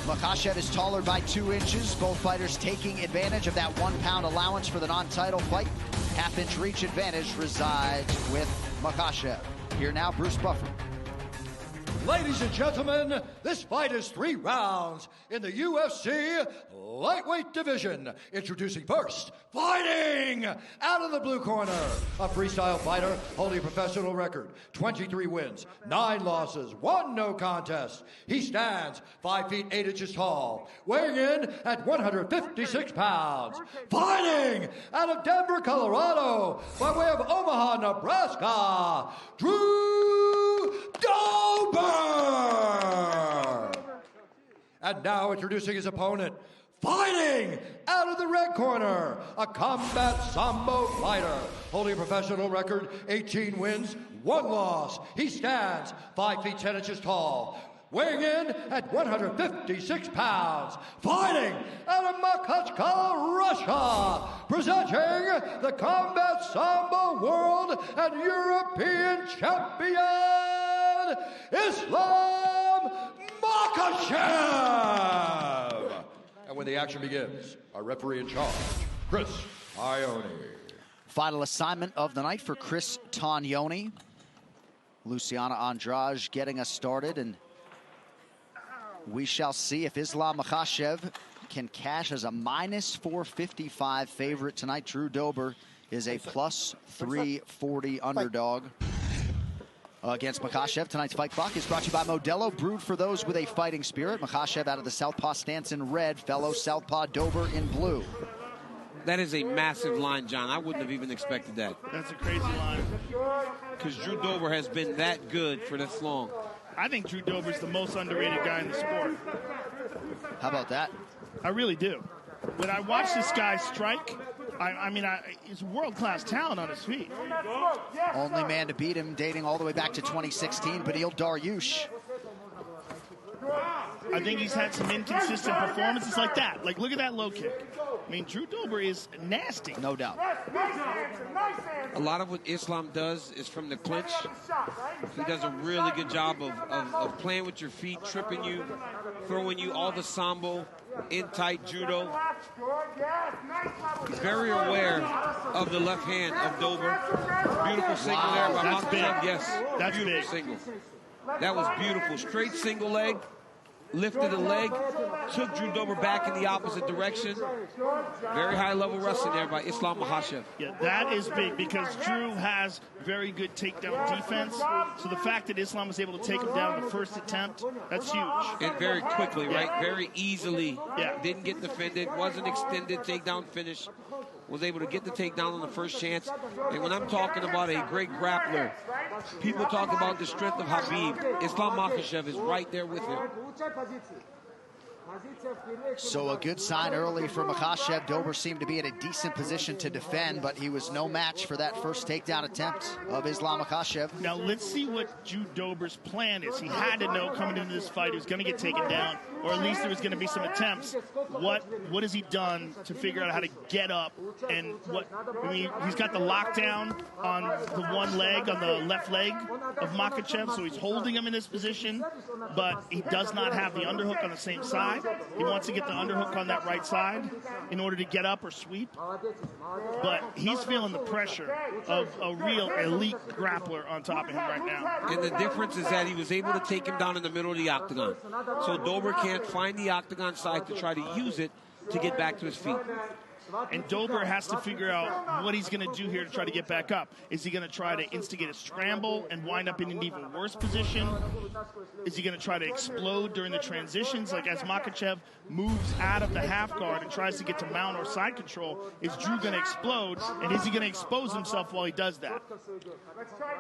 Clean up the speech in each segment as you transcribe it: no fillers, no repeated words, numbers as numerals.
Makhachev is taller by 2 inches. Both fighters taking advantage of that 1 pound allowance for the non-title fight. Half-inch reach advantage resides with Makhachev. Here now, Bruce Buffer. Ladies and gentlemen, this fight is 3 rounds in the UFC lightweight division. Introducing first, fighting out of the blue corner, a freestyle fighter holding a professional record, 23 wins, 9 losses, 1 no contest. He stands 5 feet 8 inches tall, weighing in at 156 pounds. Fighting out of Denver, Colorado, by way of Omaha, Nebraska, Drew Dober! And now introducing his opponent, fighting out of the red corner, a combat sambo fighter, holding a professional record, 18 wins, 1 loss. He stands 5 feet 10 inches tall, weighing in at 156 pounds, fighting out of Makhachev, Russia, presenting the combat sambo world and European champion, Islam Makhachev. And when the action begins, our referee in charge, Chris Ione. Final assignment of the night for Chris Tognoni. Luciana Andrade getting us started, and we shall see if Islam Makhachev can cash as a minus 455 favorite tonight. Drew Dober is a plus 340 underdog against Makhachev. Tonight's Fight Clock is brought to you by Modelo, brewed for those with a fighting spirit. Makhachev out of the southpaw stance in red, fellow southpaw Dober in blue. That is a massive line, John. I wouldn't have even expected that. That's a crazy line. Because Drew Dober has been that good for this long. I think Drew Dober's the most underrated guy in the sport. How about that? I really do. When I watch this guy strike, he's a world-class talent on his feet. Only man to beat him dating all the way back to 2016, Beneil Dariush. I think he's had some inconsistent performances like that. Like, look at that low kick. I mean, Drew Dober is nasty. No doubt. A lot of what Islam does is from the clinch. He does a really good job of playing with your feet, tripping you, throwing you, all the sambo, in tight judo. He's very aware of the left hand of Dober. Beautiful single there by Makhachev. Yes, that's beautiful big. Single. That was beautiful. Straight single leg. Lifted a leg, took Drew Dober back in the opposite direction. Very high-level wrestling there by Islam Makhachev. Yeah, that is big because Drew has very good takedown defense. So the fact that Islam was able to take him down the first attempt, that's huge. And very quickly, right? Very easily. Yeah. Didn't get defended, wasn't extended, takedown finish. Was able to get the takedown on the first chance. And when I'm talking about a great grappler, people talk about the strength of Habib. Islam Makhachev is right there with him. So a good sign early for Makhachev. Dober seemed to be in a decent position to defend, but he was no match for that first takedown attempt of Islam Makhachev. Now let's see what Drew Dober's plan is. He had to know coming into this fight he was going to get taken down, or at least there was going to be some attempts. What has he done to figure out how to get up? And he's got the lockdown on the one leg, on the left leg of Makhachev, so he's holding him in this position, but he does not have the underhook on the same side. He wants to get the underhook on that right side in order to get up or sweep. But he's feeling the pressure of a real elite grappler on top of him right now. And the difference is that he was able to take him down in the middle of the octagon. So Dober can't find the octagon side to try to use it to get back to his feet. And Dober has to figure out what he's going to do here to try to get back up. Is he going to try to instigate a scramble and wind up in an even worse position? Is he going to try to explode during the transitions? Like as Makhachev moves out of the half guard and tries to get to mount or side control, is Drew going to explode? And is he going to expose himself while he does that?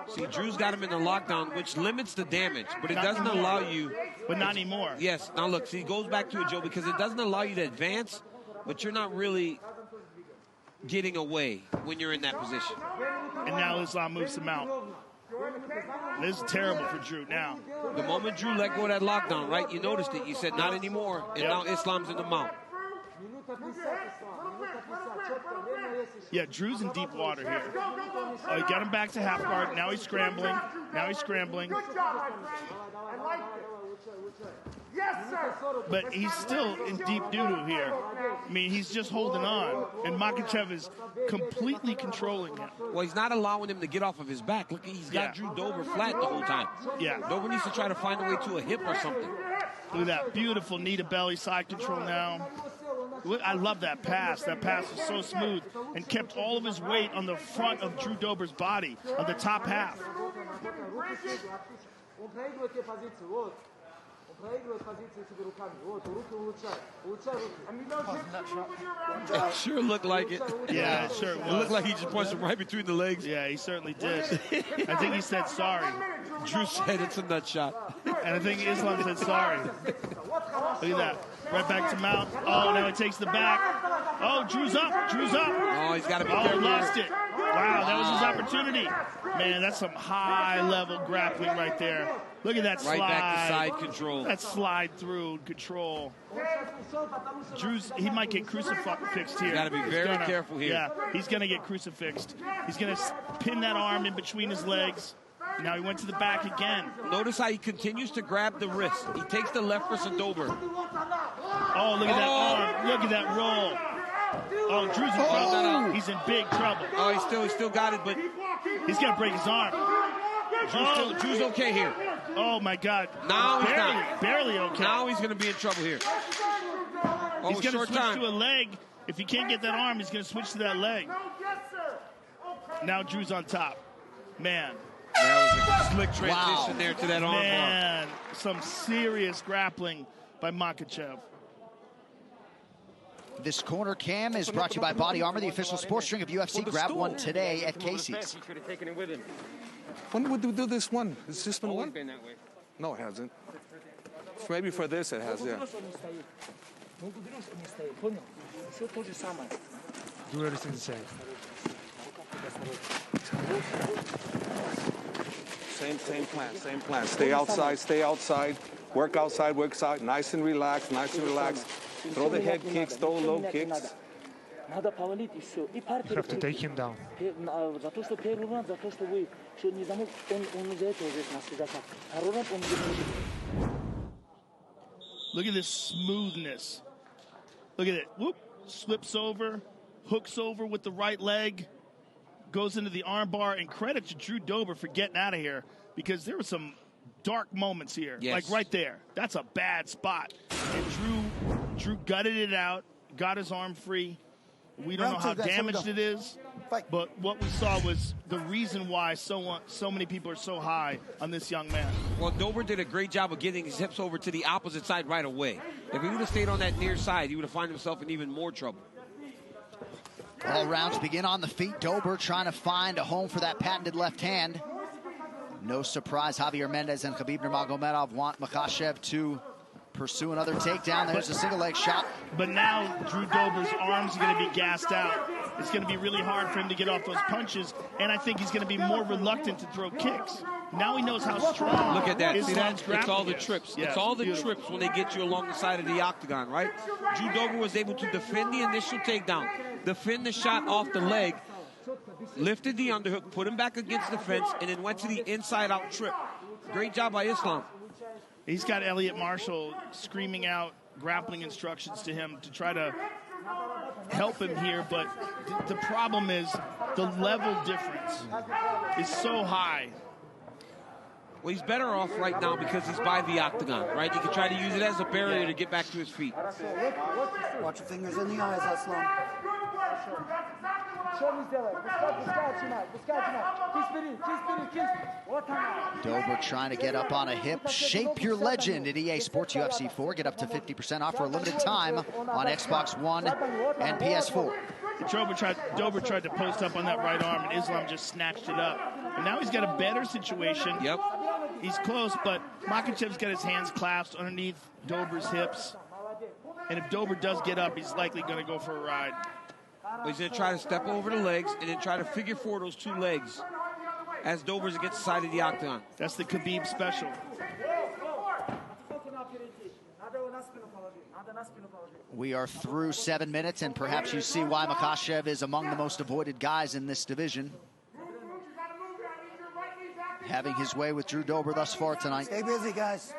See, Drew's got him in the lockdown, which limits the damage, but it doesn't allow you. But not anymore. Yes. Now look, see, it goes back to it, Joe, because it doesn't allow you to advance, but you're not really getting away when you're in that position. And now Islam moves him out. This is terrible for Drew now. The moment Drew let go of that lockdown, right, you noticed it. You said not anymore, and now Islam's in the mount. Yeah, Drew's in deep water here. He got him back to half guard. Now he's scrambling. But he's still in deep doo-doo here. I mean, he's just holding on, and Makhachev is completely controlling him. Well, he's not allowing him to get off of his back. Look, he's got Drew Dober flat the whole time. Yeah. Dober needs to try to find a way to a hip or something. Look at that beautiful knee to belly side control now. I love that pass. That pass was so smooth and kept all of his weight on the front of Drew Dober's body, on the top half. It sure looked like it. Yeah, it sure was. It looked like he just punched him right between the legs. Yeah, he certainly did. I think he said sorry. Drew said it's a nut shot. And I think Islam said sorry. Look at that. Right back to Mount. Oh, now he takes the back. Oh, Drew's up. Drew's up. Oh, he's got to be careful. careful. Lost it. Wow, that was his opportunity. Man, that's some high-level grappling right there. Look at that slide. Right back to side control. That slide through control. He might get crucifixed here. Got to be very careful here. Yeah, he's going to get crucifixed. He's going to pin that arm in between his legs. Now he went to the back again. Notice how he continues to grab the wrist. He takes the left wrist of Dober. Oh, look at that arm. Look at that roll. Oh, Drew's in trouble. He's in big trouble. Oh, he still got it, but he's got to break his arm. Drew's okay here. Oh, my God. Now he's not. Barely okay. Now he's going to be in trouble here. Oh, he's going to switch to a leg. If he can't get that arm, he's going to switch to that leg. Now Drew's on top. Man. That was a slick transition there to that arm bar. Man, some serious grappling by Makhachev. This corner cam is brought to you by Body Armor, the official sports drink of UFC. Grab one today at Casey's. When would we do this one? Has this been Always one? been that way. No, it hasn't. Maybe for this it has, yeah. Do everything the same. Same plan. Stay outside, work outside, nice and relaxed. Throw the head kicks, throw low kicks. You have to take him down. Look at this smoothness. Look at it. Whoop. Slips over, hooks over with the right leg, goes into the arm bar, and credit to Drew Dober for getting out of here, because there were some dark moments here. Yes. Like right there. That's a bad spot. And Drew gutted it out, got his arm free. We don't know how damaged it is, but what we saw was the reason why so many people are so high on this young man. Well, Dober did a great job of getting his hips over to the opposite side right away. If he would have stayed on that near side, he would have found himself in even more trouble. All rounds begin on the feet. Dober trying to find a home for that patented left hand. No surprise, Javier Mendez and Khabib Nurmagomedov want Makhachev to pursue another takedown. There's a single leg shot. But now Drew Dober's arms are going to be gassed out. It's going to be really hard for him to get off those punches, and I think he's going to be more reluctant to throw kicks. Now he knows how strong. Look at that. See Islam's that? It's all the grappling trips. is. Yeah, it's all the beautiful. trips when they get you along the side of the octagon, right? Drew Dober was able to defend the initial takedown, defend the shot off the leg, lifted the underhook, put him back against the fence, and then went to the inside-out trip. Great job by Islam. He's got Elliot Marshall screaming out grappling instructions to him to try to help him here, but the problem is the level difference is so high. Well, he's better off right now because he's by the octagon, right? He can try to use it as a barrier to get back to his feet. Watch your fingers in the eyes, Aslam. Dober trying to get up on a hip. Shape your legend at EA Sports UFC 4. Get up to 50% off for a limited time on Xbox One and PS4. Dober tried to post up on that right arm, and Islam just snatched it up. And now he's got a better situation. Yep. He's close, but Makhachev's got his hands clasped underneath Dober's hips. And if Dober does get up, he's likely going to go for a ride. But he's going to try to step over the legs and then try to figure four those two legs as Dober's against the side of the octagon. That's the Khabib special. We are through 7 minutes, and perhaps you see why Makhachev is among the most avoided guys in this division. Having his way with Drew Dober thus far tonight. Stay busy, guys.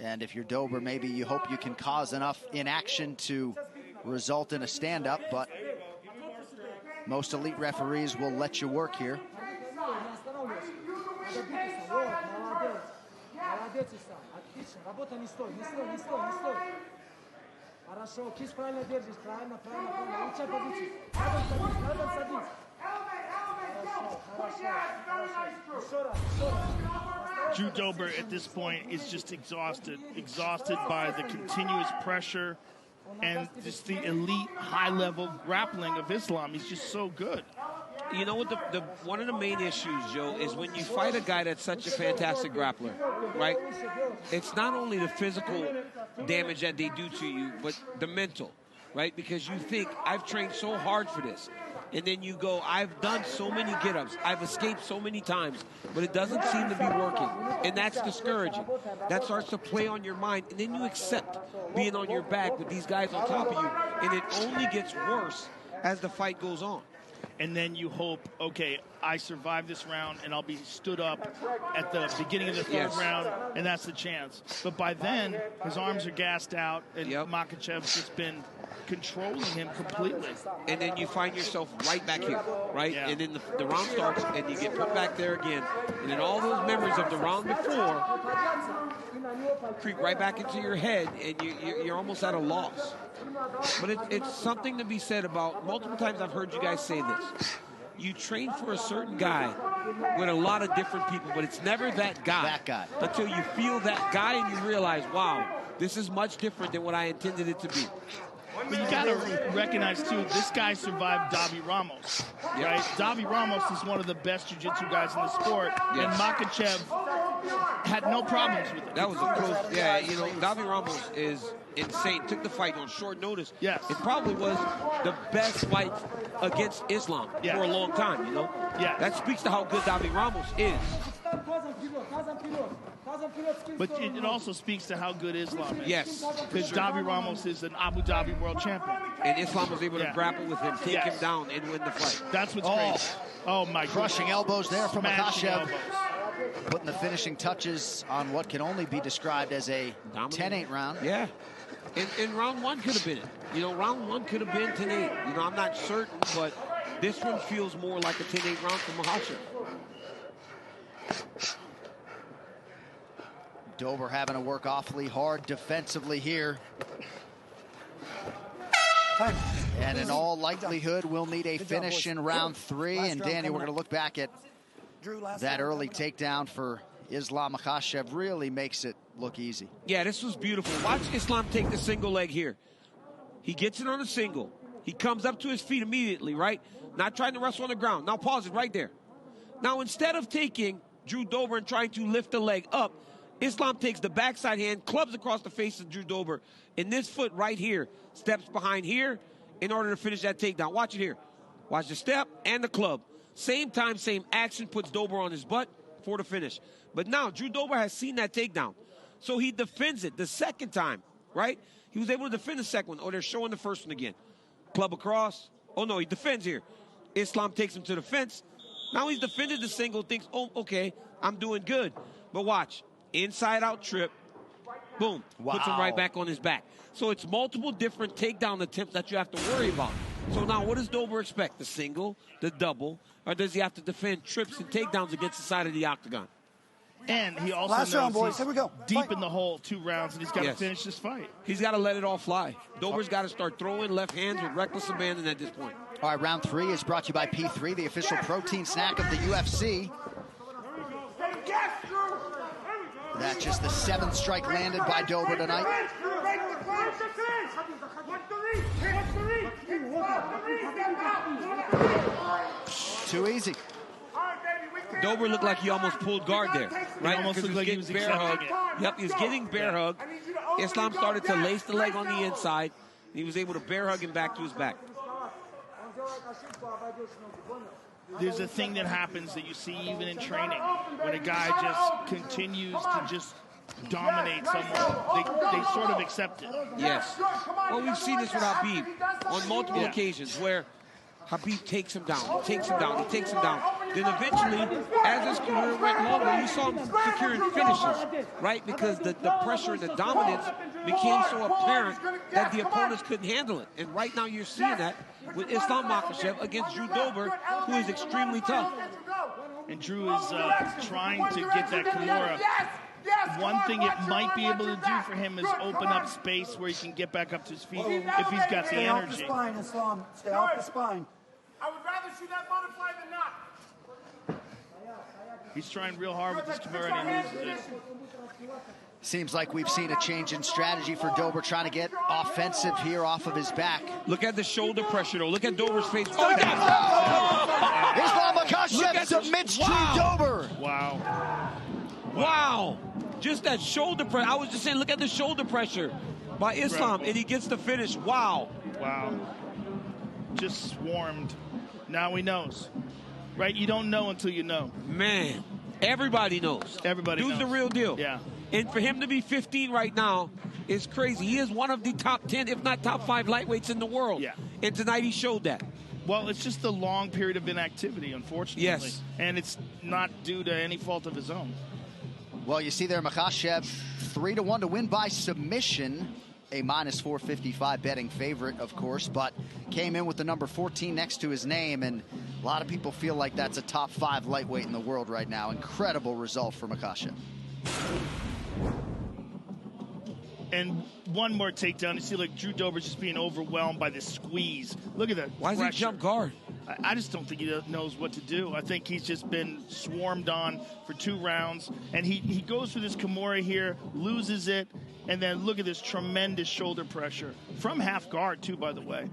And if you're Dober, maybe you hope you can cause enough inaction to result in a stand-up, but most elite referees will let you work here. Drew Dober at this point is just exhausted by the continuous pressure and just the elite high-level grappling of Islam. He's just so good. You know what, one of the main issues, Joe, is when you fight a guy that's such a fantastic grappler, right? It's not only the physical damage that they do to you, but the mental, right? Because you think, I've trained so hard for this. And then you go, I've done so many get-ups. I've escaped so many times, but it doesn't seem to be working. And that's discouraging. That starts to play on your mind. And then you accept being on your back with these guys on top of you. And it only gets worse as the fight goes on. And then you hope, okay, I survive this round and I'll be stood up at the beginning of the third round, and that's the chance. But by then, his arms are gassed out, and Makhachev's just been controlling him completely. And then you find yourself right back here, right? Yeah. And then the round starts, and you get put back there again. And then all those memories of the round before creep right back into your head, and you're almost at a loss. But it's something to be said about, multiple times I've heard you guys say this. You train for a certain guy with a lot of different people, but it's never that guy. Until you feel that guy and you realize, wow, this is much different than what I intended it to be. But you got to recognize, too, this guy survived Davi Ramos, right? Davi Ramos is one of the best jiu-jitsu guys in the sport, and Makhachev had no problems with it. That was a close, you know, Davi Ramos is insane. Took the fight on short notice. Yes. It probably was the best fight against Islam for a long time, you know? Yeah. That speaks to how good Davi Ramos is. But it also speaks to how good Islam is. Yes. Because Davi Ramos is an Abu Dhabi world champion. And Islam was able to grapple with him, take him down, and win the fight. That's what's crazy. Oh, my God. Crushing elbows there from Makhachev. Putting the finishing touches on what can only be described as a 10-8 round. Yeah. And round one could have been it. You know, round one could have been 10-8. You know, I'm not certain, but this one feels more like a 10-8 round for Makhachev. Dober having to work awfully hard defensively here. And in all likelihood, we'll need a finish in round 3. And Danny, we're going to look back at that early takedown for Islam Makhachev. Really makes it look easy. Yeah, this was beautiful. Watch Islam take the single leg here. He gets it on a single. He comes up to his feet immediately, right? Not trying to wrestle on the ground. Now pause it right there. Now instead of taking Drew Dober and trying to lift the leg up, Islam takes the backside hand, clubs across the face of Drew Dober, and this foot right here steps behind here in order to finish that takedown. Watch it here. Watch the step and the club. Same time, same action, puts Dober on his butt for the finish. But now Drew Dober has seen that takedown, so he defends it the second time, right? He was able to defend the second one. Oh, they're showing the first one again. Club across. Oh, no, he defends here. Islam takes him to the fence. Now he's defended the single, thinks, oh, okay, I'm doing good. But watch. Inside out trip, boom, puts him right back on his back. So it's multiple different takedown attempts that you have to worry about. So now what does Dober expect? The single, the double, or does he have to defend trips and takedowns against the side of the octagon? And he also knows he's deep in the hole 2 rounds, and he's got to finish this fight. He's got to let it all fly. Dober's got to start throwing left hands with reckless abandon at this point. All right, round 3 is brought to you by P3, the official protein snack of the UFC. That's just the 7th strike landed by Dober tonight. Too easy. Dober looked like he almost pulled guard there, right? He almost looked like he was bear hug. Yep, he was getting bear hug. Islam started to lace the leg on the inside. He was able to bear hug him back to his back. There's a thing that happens that you see even in training when a guy just continues to just dominate someone. They sort of accept it. Yes. Well, we've seen this with Habib on multiple occasions where Habib takes him down, takes him down, he takes him down. Then eventually, as his career went longer, you saw him securing finishes, right? Because the pressure and the dominance became so apparent that the opponents couldn't handle it. And right now you're seeing that with Islam Makhachev against Drew Dober, who is extremely tough. And Drew is trying to get that Kimura. One thing it might be able to do for him is open up space where he can get back up to his feet if he's got the Stay energy. off the spine, Islam. Stay off the spine. I would rather see that butterfly than not. He's trying real hard with this Kimura and he loses it. Seems like we've seen a change in strategy for Dober, trying to get offensive here off of his back. Look at the shoulder pressure, though. Look at Dober's face. Oh, Islam Makhachev submits Drew Dober. Wow. Wow. Just that shoulder pressure. I was just saying, look at the shoulder pressure by Islam, and he gets the finish. Wow. Wow. Just swarmed. Now he knows. Right? You don't know until you know. Man, everybody knows. Everybody knows. Dude's the real deal. Yeah. And for him to be 15 right now is crazy. He is one of the top 10, if not top 5 lightweights in the world. Yeah. And tonight he showed that. Well, it's just a long period of inactivity, unfortunately. Yes. And it's not due to any fault of his own. Well, you see there, Makhachev 3-1 to win by submission. A minus 455 betting favorite, of course, but came in with the number 14 next to his name, and a lot of people feel like that's a top 5 lightweight in the world right now. Incredible result for Makhachev. And one more takedown. You see, like, Drew Dober's just being overwhelmed by this squeeze. Look at that. Why does he jump guard? I just don't think he knows what to do. I think he's just been swarmed on for 2 rounds. And he goes for this Kimura here, loses it, and then look at this tremendous shoulder pressure. From half guard, too, by the way.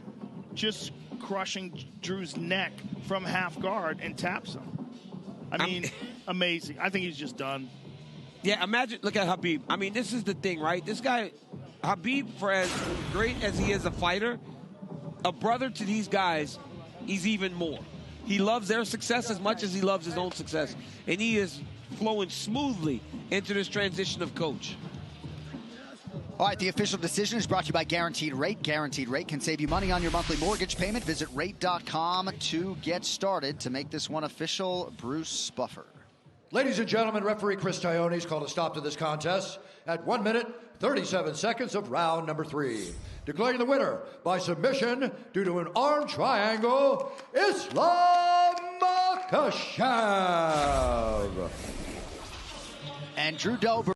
Just crushing Drew's neck from half guard and taps him. I mean, amazing. I think he's just done. Yeah, imagine, look at Khabib. I mean, this is the thing, right? This guy, Khabib, for as great as he is a fighter, a brother to these guys, he's even more. He loves their success as much as he loves his own success. And he is flowing smoothly into this transition of coach. All right, the official decision is brought to you by Guaranteed Rate. Guaranteed Rate can save you money on your monthly mortgage payment. Visit rate.com to get started. To make this one official, Bruce Buffer. Ladies and gentlemen, referee Chris Tione's called a stop to this contest at 1 minute, 37 seconds of round number 3. Declaring the winner by submission due to an arm triangle, Islam Makhachev. And Drew Dober.